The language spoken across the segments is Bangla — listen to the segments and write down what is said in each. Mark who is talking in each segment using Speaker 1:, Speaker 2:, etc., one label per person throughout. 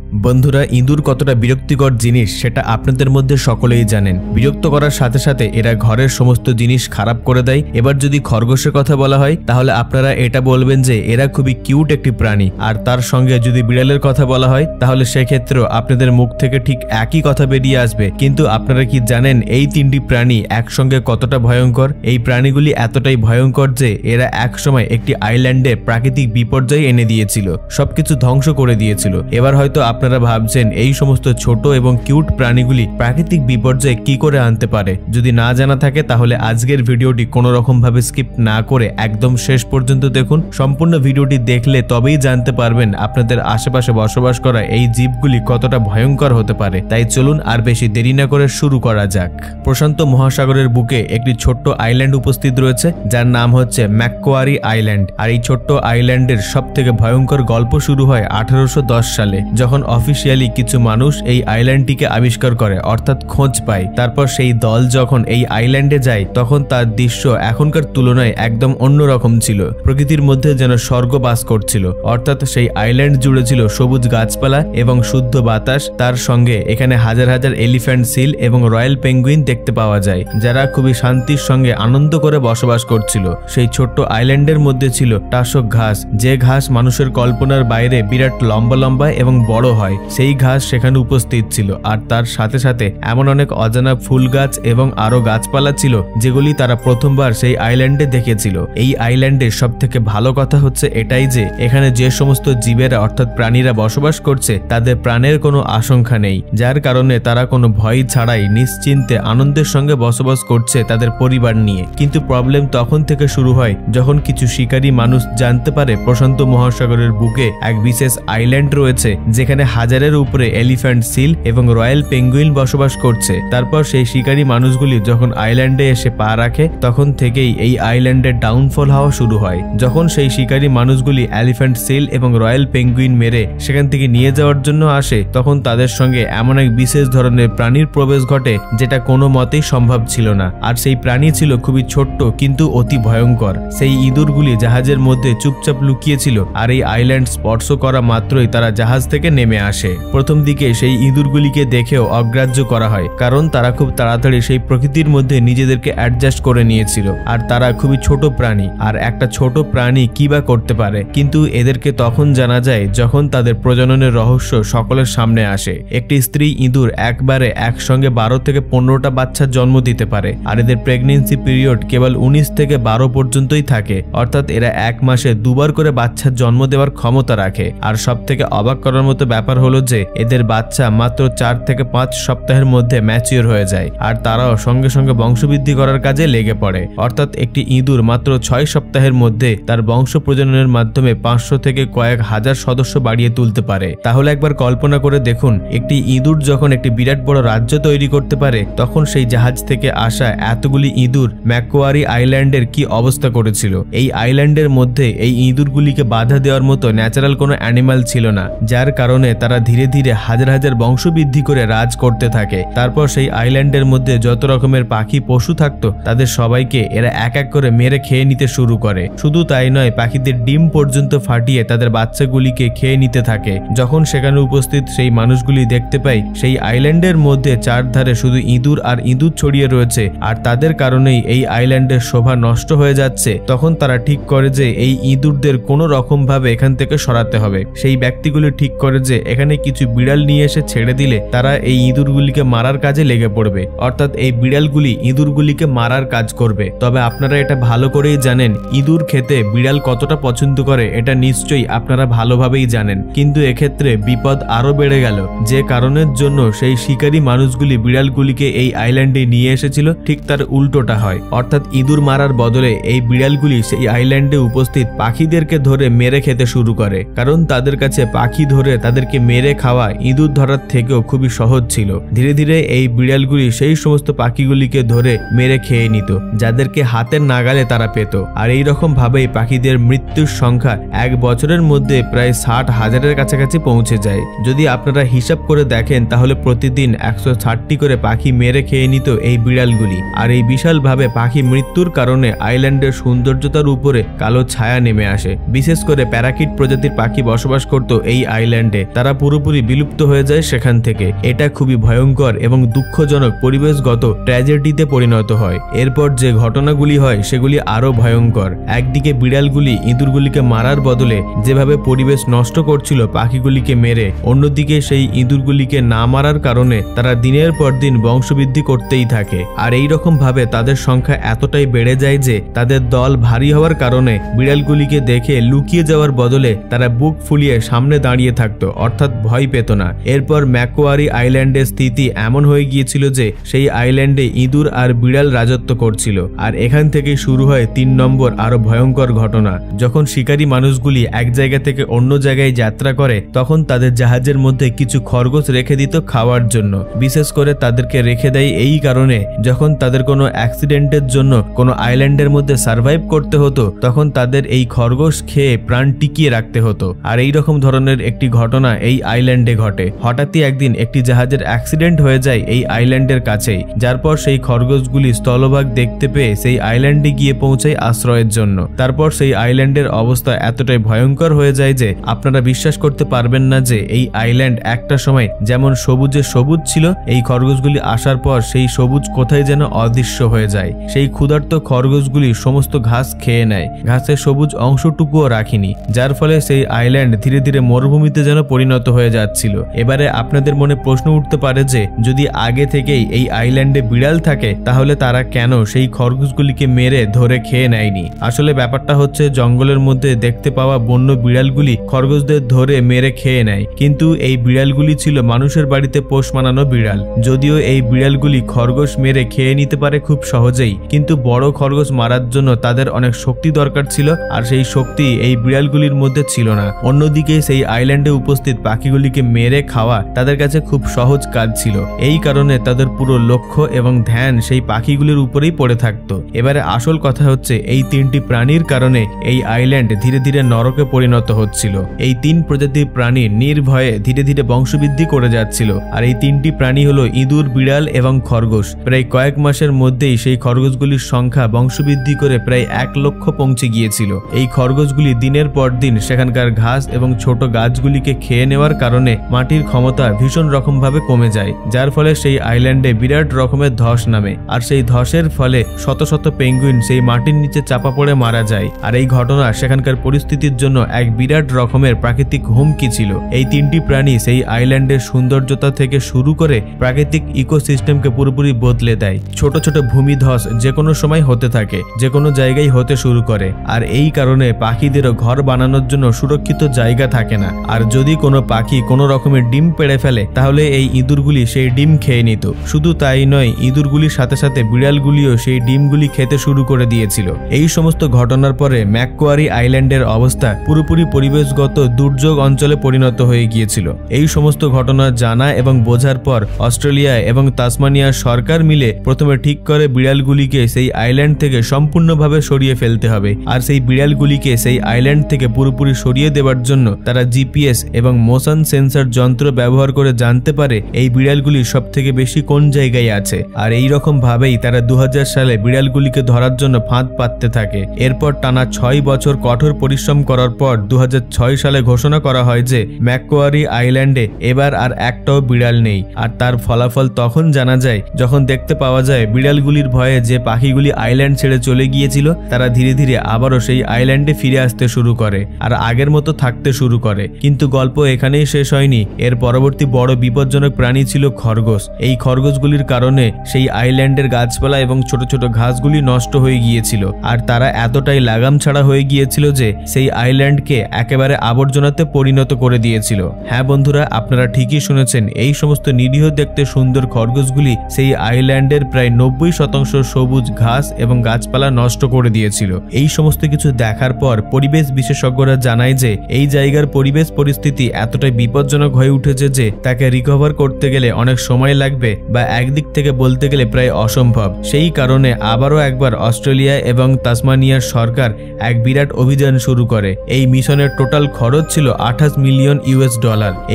Speaker 1: বন্ধুরা, ইঁদুর কতটা বিরক্তিকর জিনিস সেটা আপনাদের মধ্যে সকলেই জানেন। বিরক্ত করার সাথে সাথে এরা ঘরের সমস্ত জিনিস খারাপ করে দেয়। এবার যদি খরগোশের কথা বলা হয় তাহলে আপনারা এটা বলবেন যে এরা খুবই কিউট একটি প্রাণী, আর তার সঙ্গে যদি বিড়ালের কথা বলা হয় তাহলে সেক্ষেত্রেও আপনাদের মুখ থেকে ঠিক একই কথা বেরিয়ে আসবে। কিন্তু আপনারা কি জানেন এই তিনটি প্রাণী একসঙ্গে কতটা ভয়ঙ্কর? এই প্রাণীগুলি এতটাই ভয়ঙ্কর যে এরা একসময় একটি আইল্যান্ডে প্রাকৃতিক বিপর্যয় এনে দিয়েছিল, সবকিছু ধ্বংস করে দিয়েছিল। এবার হয়তো আপনারা ভাবছেন এই সমস্ত ছোট এবং কিউট প্রাণীগুলি প্রাকৃতিক বিপর্যয় কি করে আনতে পারে। যদি না জানা থাকে তাহলে আজকের ভিডিওটি কোনো রকম ভাবে স্কিপ না করে একদম শেষ পর্যন্ত দেখুন। সম্পূর্ণ ভিডিওটি দেখলে তবেই জানতে পারবেন আপনাদের আশেপাশে বসবাস করা এই জীবগুলি কতটা ভয়ঙ্কর হতে পারে। তাই চলুন আর বেশি দেরি না করে শুরু করা যাক। প্রশান্ত মহাসাগরের বুকে একটি ছোট্ট আইল্যান্ড উপস্থিত রয়েছে যার নাম হচ্ছে ম্যাকোয়ারি আইল্যান্ড। আর এই ছোট্ট আইল্যান্ডের সব থেকে ভয়ঙ্কর গল্প শুরু হয় 1810 সালে, যখন অফিসিয়ালি কিছু মানুষ এই আইল্যান্ডটিকে আবিষ্কার করে, অর্থাৎ খোঁজ পায়। তারপর সেই দল যখন এই আইল্যান্ডে যায় তখন তার দৃশ্য এখনকার তুলনায় একদম অন্যরকম ছিল। প্রকৃতির মধ্যে যেন স্বর্গ বাস করছিল, অর্থাৎ সেই আইল্যান্ড জুড়ে ছিল সবুজ গাছপালা এবং শুদ্ধ বাতাস। তার সঙ্গে এখানে হাজার হাজার এলিফ্যান্ট সিল এবং রয়্যাল পেঙ্গুইন দেখতে পাওয়া যায়, যারা খুবই শান্তির সঙ্গে আনন্দ করে বসবাস করছিল। সেই ছোট্ট আইল্যান্ডের মধ্যে ছিল টাসক ঘাস, যে ঘাস মানুষের কল্পনার বাইরে বিরাট লম্বা লম্বা এবং বড় হয়, সেই ঘাস সেখানে উপস্থিত ছিল। আর তার সাথে সাথে এমন অনেক অজানা ফুল গাছ এবং আরো গাছপালা ছিল যেগুলি তারা প্রথমবার সেই আইল্যান্ডে দেখেছিল। এই আইল্যান্ডের সব থেকে ভালো কথা হচ্ছে এটাই যে এখানে যে সমস্ত জীবেরা অর্থাৎ প্রাণীরা বসবাস করছে তাদের প্রাণের কোনো আশঙ্কা নেই, যার কারণে তারা কোনো ভয় ছাড়াই নিশ্চিন্তে আনন্দের সঙ্গে বসবাস করছে তাদের পরিবার নিয়ে। কিন্তু প্রবলেম তখন থেকে শুরু হয় যখন কিছু শিকারী মানুষ জানতে পারে প্রশান্ত মহাসাগরের বুকে এক বিশেষ আইল্যান্ড রয়েছে যেখানে হাজারের উপরে এলিফ্যান্ট সিল এবং রয়্যাল পেঙ্গুইন বসবাস করছে। তারপর সেই শিকারী মানুষগুলি যখন আইল্যান্ডে এসে পা রাখে তখন থেকেই এই আইল্যান্ডের ডাউনফল হওয়া শুরু হয়। যখন সেই শিকারী মানুষগুলি এলিফ্যান্ট সিল এবং রয়্যাল পেঙ্গুইন মেরে সেখান থেকে নিয়ে যাওয়ার জন্য আসে তখন তাদের সঙ্গে এমন এক বিশেষ ধরনের প্রাণীর প্রবেশ ঘটে যেটা কোনো মতেই সম্ভব ছিল না। আর সেই প্রাণী ছিল খুবই ছোট্ট কিন্তু অতি ভয়ঙ্কর। সেই ইঁদুরগুলি জাহাজের মধ্যে চুপচাপ লুকিয়েছিল, আর এই আইল্যান্ড স্পর্শ করা মাত্রই তারা জাহাজ থেকে নেমে আসে। প্রথম দিকে সেই ইঁদুরগুলিকে দেখেও অগ্রাহ্য করা হয়, কারণ তারা খুব তাড়াতাড়ি সেই প্রকৃতির মধ্যে নিজেদেরকে অ্যাডজাস্ট করে নিয়েছিল। আর তারা খুবই ছোট প্রাণী, আর একটা ছোট প্রাণী কি বা করতে পারে। কিন্তু এদেরকে তখন জানা যায় যখন তাদের প্রজননের রহস্য সকলের সামনে আসে। একটি স্ত্রী ইঁদুর একবারে একসঙ্গে 12 থেকে 15টা বাচ্চার জন্ম দিতে পারে, আর এদের প্রেগনেন্সি পিরিয়ড কেবল 19 থেকে 12 পর্যন্তই থাকে, অর্থাৎ এরা এক মাসে দুবার করে বাচ্চার জন্ম দেওয়ার ক্ষমতা রাখে। আর সব থেকে অবাক করার মতো ব্যাপার হলো যে এদের বাচ্চা মাত্র 4 থেকে 5 সপ্তাহের মধ্যে ম্যাচিওর হয়ে যায়, আর তারাও সঙ্গে সঙ্গে বংশবৃদ্ধি করার কাজে লেগে পড়ে। অর্থাৎ একটি ইঁদুর মাত্র 6 সপ্তাহের মধ্যে তার বংশ প্রজননের মাধ্যমে 500 থেকে কয়েক হাজার সদস্য বাড়িয়ে তুলতে পারে। তাহলে একবার কল্পনা করে দেখুন, একটি ইঁদুর যখন একটি বিরাট বড় রাজ্য তৈরি করতে পারে তখন সেই জাহাজ থেকে আসা এতগুলি ইঁদুর ম্যাকোয়ারি আইল্যান্ডের কি অবস্থা করেছিল। এই আইল্যান্ডের মধ্যে এই ইঁদুরগুলিকে বাধা দেওয়ার মতো ন্যাচারাল কোনো অ্যানিমাল ছিল না, যার কারণে তারা ধীরে ধীরে হাজার হাজার বংশবৃদ্ধি করে রাজ করতে থাকে। তারপর সেই আইল্যান্ডের মধ্যে যত রকমের পাখি পশু থাকতো তাদের সবাইকে এরা এক এক করে মেরে খেয়ে নিতে শুরু করে। শুধু তাই নয়, পাখিদের ডিম পর্যন্ত ফাটিয়ে তাদের বাচ্চাগুলিকে খেয়ে নিতে থাকে। যখন সেখানে উপস্থিত সেই মানুষগুলি দেখতে পায় সেই আইল্যান্ডের মধ্যে চারধারে শুধু ইঁদুর আর ইঁদুর ছড়িয়ে রয়েছে আর তাদের কারণেই এই আইল্যান্ডের শোভা নষ্ট হয়ে যাচ্ছে, তখন তারা ঠিক করে যে এই ইঁদুরদের কোনো রকম ভাবে এখান থেকে সরাতে হবে। সেই ব্যক্তিগুলি ঠিক করে যে এখানে কিছু বিড়াল নিয়ে এসে ছেড়ে দিলে তারা এই ইঁদুরগুলিকে মারার কাজে লেগে পড়বে, অর্থাৎ এই বিড়ালগুলি ইঁদুরগুলিকে মারার কাজ করবে। তবে আপনারা এটা ভালো করেই জানেন ইঁদুর খেতে বিড়াল কতটা পছন্দ করে, এটা নিশ্চয়ই আপনারা ভালোভাবেই জানেন। কিন্তু এক্ষেত্রে বিপদ আরো বেড়ে গেল, যে কারণের জন্য সেই শিকারী মানুষগুলি বিড়ালগুলিকে এই আইল্যান্ডে নিয়ে এসেছিল ঠিক তার উল্টোটা হয়, অর্থাৎ ইঁদুর মারার বদলে এই বিড়ালগুলি সেই আইল্যান্ডে উপস্থিত পাখিদেরকে ধরে মেরে খেতে শুরু করে, কারণ তাদের কাছে পাখি ধরে তাদেরকে মেরে খাওয়া ইঁদুর ধরার থেকেও খুবই সহজ ছিল। ধীরে ধীরে এই বিড়ালগুলি সেই সমস্ত পাখিগুলিকে ধরে মেরে খেয়ে নিত যাদেরকে হাতের নাগালে তারা পেত। আর এই রকম ভাবেই পাখিদের মৃত্যুর সংখ্যা এক বছরের মধ্যে প্রায় 60,000-এর কাছাকাছি পৌঁছে যায়। যদি আপনারা হিসাব করে দেখেন তাহলে প্রতিদিন 160টি করে পাখি মেরে খেয়ে নিত এই বিড়ালগুলি। আর এই বিশালভাবে পাখি মৃত্যুর কারণে আইল্যান্ডের সৌন্দর্যতার উপরে কালো ছায়া নেমে আসে। বিশেষ করে প্যারাকিট প্রজাতির পাখি বসবাস করত এই আইল্যান্ডে, তারা পুরোপুরি বিলুপ্ত হয়ে যায় সেখান থেকে। এটা খুবই ভয়ঙ্কর এবং দুঃখজনক পরিবেশগত ট্র্যাজেডিতে পরিণত হয়। এরপর যে ঘটনাগুলি হয় সেগুলি আরো ভয়ঙ্কর। একদিকে বিড়ালগুলি ইঁদুরগুলিকে মারার বদলে যেভাবে পরিবেশ নষ্ট করছিল পাখিগুলিকে মেরে, অন্যদিকে সেই ইঁদুরগুলিকে না মারার কারণে তারা দিনের পর দিন বংশবৃদ্ধি করতেই থাকে। আর এই রকম ভাবে তাদের সংখ্যা এতটাই বেড়ে যায় যে তাদের দল ভারী হওয়ার কারণে বিড়ালগুলিকে দেখে লুকিয়ে যাওয়ার বদলে তারা বুক ফুলিয়ে সামনে দাঁড়িয়ে থাকতো, অর্থাৎ ভয় পেত না। এরপর ম্যাকোয়ারি আইল্যান্ডের স্থিতি এমন হয়ে গিয়েছিল যে সেই আইল্যান্ডে ইঁদুর আর বিড়াল রাজত্ব করছিল। আর এখান থেকেই শুরু হয় 3 নম্বর আরো ভয়ঙ্কর ঘটনা। যখন শিকারী মানুষগুলি এক জায়গা থেকে অন্য জায়গায় যাত্রা করে তখন তাদের জাহাজের মধ্যে কিছু খরগোশ রেখে দিত খাওয়ার জন্য। বিশেষ করে তাদেরকে রেখে দেয় এই কারণে যখন তাদের কোনো অ্যাক্সিডেন্টের জন্য কোনো আইল্যান্ডের মধ্যে সার্ভাইভ করতে হতো তখন তাদের এই খরগোশ খেয়ে প্রাণ টিকিয়ে রাখতে হতো। আর এই রকম ধরনের একটি ঘটনা এই আইল্যান্ডে ঘটে। হঠাৎই একদিন একটি জাহাজের অ্যাক্সিডেন্ট হয়ে যায় এই আইল্যান্ডের কাছেই, যার পর সেই খরগোশগুলি স্থলভাগ দেখতে পেয়ে সেই আইল্যান্ডে গিয়ে পৌঁছায় আশ্রয়ের জন্য। তারপর সেই আইল্যান্ডের অবস্থা এতটাই ভয়ঙ্কর হয়ে যায় যে আপনারা বিশ্বাস করতে পারবেন না যে এই আইল্যান্ড একটা সময় যেমন সবুজে সবুজ ছিল, এই খরগোশগুলি আসার পর সেই সবুজ কোথায় যেন অদৃশ্য হয়ে যায়। সেই ক্ষুধার্ত খরগোশগুলি সমস্ত ঘাস খেয়ে নেয়, ঘাসের সবুজ অংশটুকুও রাখিনি, যার ফলে সেই আইল্যান্ড ধীরে ধীরে মরুভূমিতে যেন পরিণত হয়ে যাচ্ছিল। এবারে আপনাদের মনে প্রশ্ন উঠতে পারে যে যদি আগে থেকেই এই আইল্যান্ডে বিড়াল থাকে তাহলে তারা কেন সেই খরগোশগুলিকে মেরে ধরে খেয়ে নেয়নি? আসলে ব্যাপারটা হচ্ছে জঙ্গলের মধ্যে দেখতে পাওয়া বন্য বিড়ালগুলি খরগোশদের ধরে মেরে খেয়ে নেয়, কিন্তু এই বিড়ালগুলি ছিল মানুষের বাড়িতে পোষ মানানো বিড়াল। যদিও এই বিড়ালগুলি খরগোশ মেরে খেয়ে নিতে পারে খুব সহজেই, কিন্তু বড় খরগোশ মারার জন্য তাদের অনেক শক্তি দরকার ছিল, আর সেই শক্তি এই বিড়ালগুলির মধ্যে ছিল না। অন্যদিকে সেই আইল্যান্ডে উপস্থিত পাখিগুলিকে মেরে খাওয়া তাদের কাছে খুব সহজ কাজ ছিল। এই কারণে তাদের পুরো লক্ষ্য এবং ধ্যান সেই পাখিগুলির উপরেই পড়ে থাকতো। এবারে আসল কথা হচ্ছে এই 3টি প্রাণীর কারণে এই আইল্যান্ড ধীরে ধীরে নরকে পরিণত হচ্ছিল। এই 3 প্রজাতির প্রাণী নির্ভয়ে ধীরে ধীরে বংশবৃদ্ধি করে যাচ্ছিল। আর এই 3টি প্রাণী হলো ইঁদুর, বিড়াল এবং খরগোশ। প্রায় কয়েক মাসের মধ্যেই সেই খরগোশগুলির সংখ্যা বংশবৃদ্ধি করে প্রায় 1 লক্ষ পৌঁছে গিয়েছিল। এই খরগোশগুলি দিনের পর দিন সেখানকার ঘাস এবং ছোট গাছগুলিকে খেয়ে নেওয়ার কারণে মাটির ক্ষমতা ভীষণ রকমভাবে কমে যায়, যার ফলে সেই আইল্যান্ডে বিরাট রকমের ধস নামে। আর সেই ধসের ফলে শত শত পেঙ্গুইন সেই মাটির নিচে চাপা পড়ে মারা যায়। আর এই ঘটনা সেখানকার পরিস্থিতির জন্য এক বিরাট রকমের প্রাকৃতিক হুমকি ছিল। এই 3টি প্রাণী সেই আইল্যান্ডের সৌন্দর্যতা থেকে শুরু করে প্রাকৃতিক ইকোসিস্টেমকে পুরোপুরি বদলে দেয়। ছোট ছোট ভূমিধস যে কোনো সময় হতে থাকে, যে কোনো জায়গায় হতে শুরু করে। আর এই কারণে পাখিদেরও ঘর বানানোর জন্য সুরক্ষিত জায়গা থাকে না। আর যদি কোনো পাখি কোনো রকমের ডিম পেড়ে ফেলে তাহলে এই ইঁদুরগুলি সেই ডিম খেয়ে নিত। শুধু তাই নয়, ইঁদুরগুলির সাথে সাথে বিড়ালগুলিও সেই ডিমগুলি খেতে শুরু করে দিয়েছিল। এই সমস্ত ঘটনার পরে ম্যাকোয়ারি আইল্যান্ডের অবস্থা পুরোপুরি পরিবেশগত দুর্যোগ অঞ্চলে পরিণত হয়ে গিয়েছিল। এই সমস্ত ঘটনা জানা এবং বোঝার পর অস্ট্রেলিয়া এবং তাসমানিয়ার সরকার মিলে প্রথমে ঠিক করে বিড়ালগুলিকে সেই আইল্যান্ড থেকে সম্পূর্ণভাবে সরিয়ে ফেলতে হবে। আর সেই বিড়ালগুলিকে সেই আইল্যান্ড থেকে পুরোপুরি সরিয়ে দেওয়ার জন্য তারা জিপিএস এবং মোশন সেন্সর যন্ত্র ব্যবহার করে জানতে পারে এই বিড়ালগুলি সব থেকে বেশি কোন জায়গায় আছে। আর এই রকম ভাবেই তারা 2000 সালে বিড়ালগুলিকে ধরার জন্য ফাঁদ পাততে থাকে। এরপর টানা 6 বছর কঠোর পরিশ্রম করার পর 2006 সালে ঘোষণা করা হয় যে ম্যাকোয়ারি আইল্যান্ডে এবার আর একটাও বিড়াল নেই। আর তার ফলাফল তখন জানা যায় যখন দেখতে পাওয়া যায় বিড়ালগুলির ভয়ে যে পাখিগুলি আইল্যান্ড ছেড়ে চলে গিয়েছিল তারা ধীরে ধীরে আবারও সেই আইল্যান্ডে ফিরে আসতে শুরু করে আর আগের মতো থাকতে শুরু করে। কিন্তু গল্প এখানেই শেষ হয়নি। এর পরবর্তী বড় বিপজ্জনক প্রাণী ছিল খরগোশ। এই খরগোশগুলির কারণে সেই আইল্যান্ডের গাছপালা এবং ছোট ছোট ঘাসগুলি নষ্ট হয়ে গিয়েছিল। আর তারা এতটাই লাগাম ছাড়া হয়ে গিয়েছিল যে সেই আইল্যান্ডকে একেবারে আবর্জনাতে পরিণত করে দিয়েছিল। হ্যাঁ বন্ধুরা, আপনারা ঠিকই শুনেছেন, এই সমস্ত নিরীহ দেখতে সুন্দর খরগোশগুলি সেই আইল্যান্ডের প্রায় 90% সবুজ ঘাস এবং গাছপালা নষ্ট করে দিয়েছিল। এই সমস্ত কিছু দেখার পর পরিবেশ বিশেষজ্ঞরা জানায় যে এই জায়গার পরিবেশ পরিস্থিতি এতটাই বিপজ্জনক হয়ে উঠেছে যে তাকে রিকভার করতে গেলে অনেক সময় লাগবে বা একদিক থেকে বলতে গেলে প্রায় অসম্ভব। সেই কারণে আবারও একবার অস্ট্রেলিয়া এবং তাসমানিয়ার সরকার এক বিরাট অভিযান শুরু করে। এই মিশনের টোটাল খরচ ছিল $28 মিলিয়ন।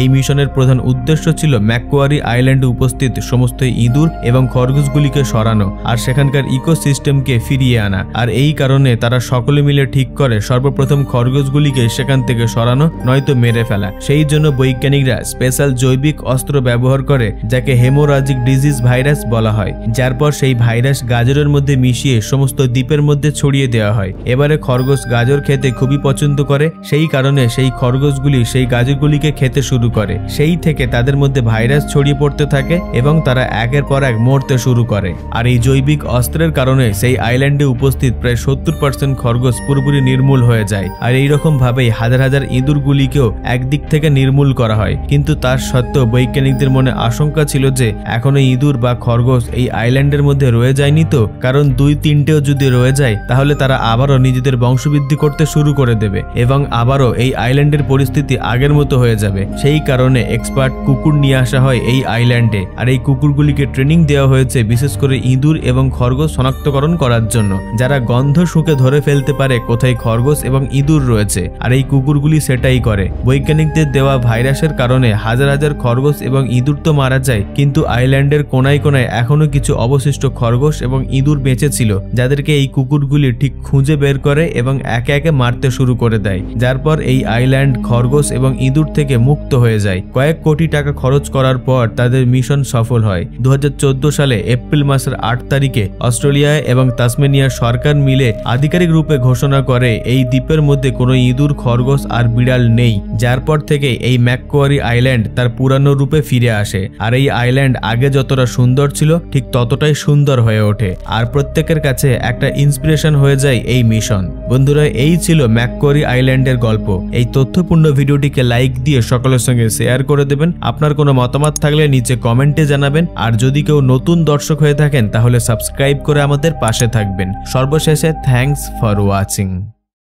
Speaker 1: এই মিশনের প্রধান উদ্দেশ্য ছিল ম্যাকোয়ারি আইল্যান্ডে উপস্থিত সমস্ত ইঁদুর এবং খরগোশগুলিকে সরানো আর সেখানকার ইকোসিস্টেমকে ফিরিয়ে আনা। আর এই কারণে তারা সকলে মিলে ঠিক করে সর্বপ্রথম খরগোশগুলিকে সেখান থেকে সরানো নয়তো মেরে ফেলা। সেই সেই জন্য বৈজ্ঞানিকরা স্পেশাল জৈবিক অস্ত্র ব্যবহার করে যাকে হেমোরাজিক ডিজিজ ভাইরাস বলা হয়, যার পর সেই ভাইরাস গাজরের মধ্যে মিশিয়ে সমস্ত দ্বীপের মধ্যে ছড়িয়ে দেওয়া হয়। এবারে খরগোশ গাজর খেতে খুবই পছন্দ করে, সেই কারণে সেই খরগোশগুলি সেই গাজরগুলিকে খেতে শুরু করে। সেই থেকে তাদের মধ্যে ভাইরাস ছড়িয়ে পড়তে থাকে এবং তারা একের পর এক মরতে শুরু করে। আর এই জৈবিক অস্ত্রের কারণে সেই আইল্যান্ডে উপস্থিত প্রায় 70% খরগোশ পুরোপুরি নির্মূল হয়ে যায়। আর এইরকম ভাবেই হাজার হাজার ইঁদুরগুলিকেও একদিক থেকে নির্মূল করা হয়। কিন্তু তার সত্ত্বেও বৈজ্ঞানিকদের মনে আশঙ্কা ছিল যে এখনো ইঁদুর বা খরগোশ এই আইল্যান্ডের মধ্যে রয়ে যায়নি তো, কারণ 2-3টেও যদি রয়ে যায় তাহলে তারা আবারও নিজেদের বংশবৃদ্ধি করতে শুরু করে দেবে এবং আবারও এই আইল্যান্ডের পরিস্থিতি আগের মতো হয়ে যাবে। সেই কারণে এক্সপার্ট কুকুর নিয়ে আসা হয় এই আইল্যান্ডে। আর এই কুকুরগুলিকে ট্রেনিং দেওয়া হয়েছে বিশেষ করে ইঁদুর এবং খরগোশ শনাক্তকরণ করার জন্য, যারা গন্ধ শুঁকে ধরে ফেলতে পারে কোথায় খরগোশ এবং ইঁদুর রয়েছে। আর এই কুকুরগুলি সেটাই করে। বৈজ্ঞানিকদের দেওয়া ভাইরাসের কারণে হাজার হাজার খরগোশ এবং ইঁদুর তো মারা যায়, কিন্তু আইল্যান্ডের কোনায় কোনায় এখনো কিছু অবশিষ্ট খরগোশ এবং ইঁদুর বেঁচে ছিল, যাদেরকে এই কুকুরগুলি ঠিক খুঁজে বের করে এবং একে একে মারতে শুরু করে দেয়, যার পর এই আইল্যান্ড খরগোশ এবং ইঁদুর থেকে মুক্ত হয়ে যায়। কয়েক কোটি টাকা খরচ করার পর তাদের মিশন সফল হয়। 2014 সালে এপ্রিল মাসের 8 তারিখে অস্ট্রেলিয়া এবং তাসমানিয়ার সরকার মিলে আধিকারিক রূপে ঘোষণা করে এই দ্বীপের মধ্যে কোনো ইঁদুর, খরগোশ আর বিড়াল নেই, যার পর থেকে এই ম্যাককোয়ারি আইল্যান্ড তার পুরানো রূপে ফিরে আসে। আর এই আইল্যান্ড আগে যতটা সুন্দর ছিল ঠিক ততটাই সুন্দর হয়ে ওঠে। আর প্রত্যেকের কাছে একটা ইন্সপিরেশন হয়ে যায় এই মিশন। বন্ধুরা, এই ছিল ম্যাককোয়ারি আইল্যান্ডের গল্প। এই তথ্যপূর্ণ ভিডিওটিকে লাইক দিয়ে সকলের সঙ্গে শেয়ার করে দেবেন। আপনার কোনো মতামত থাকলে নিচে কমেন্টে জানাবেন। আর যদি কেউ নতুন দর্শক হয়ে থাকেন তাহলে সাবস্ক্রাইব করে আমাদের পাশে থাকবেন। সর্বশেষে থ্যাঙ্কস ফর ওয়াচিং।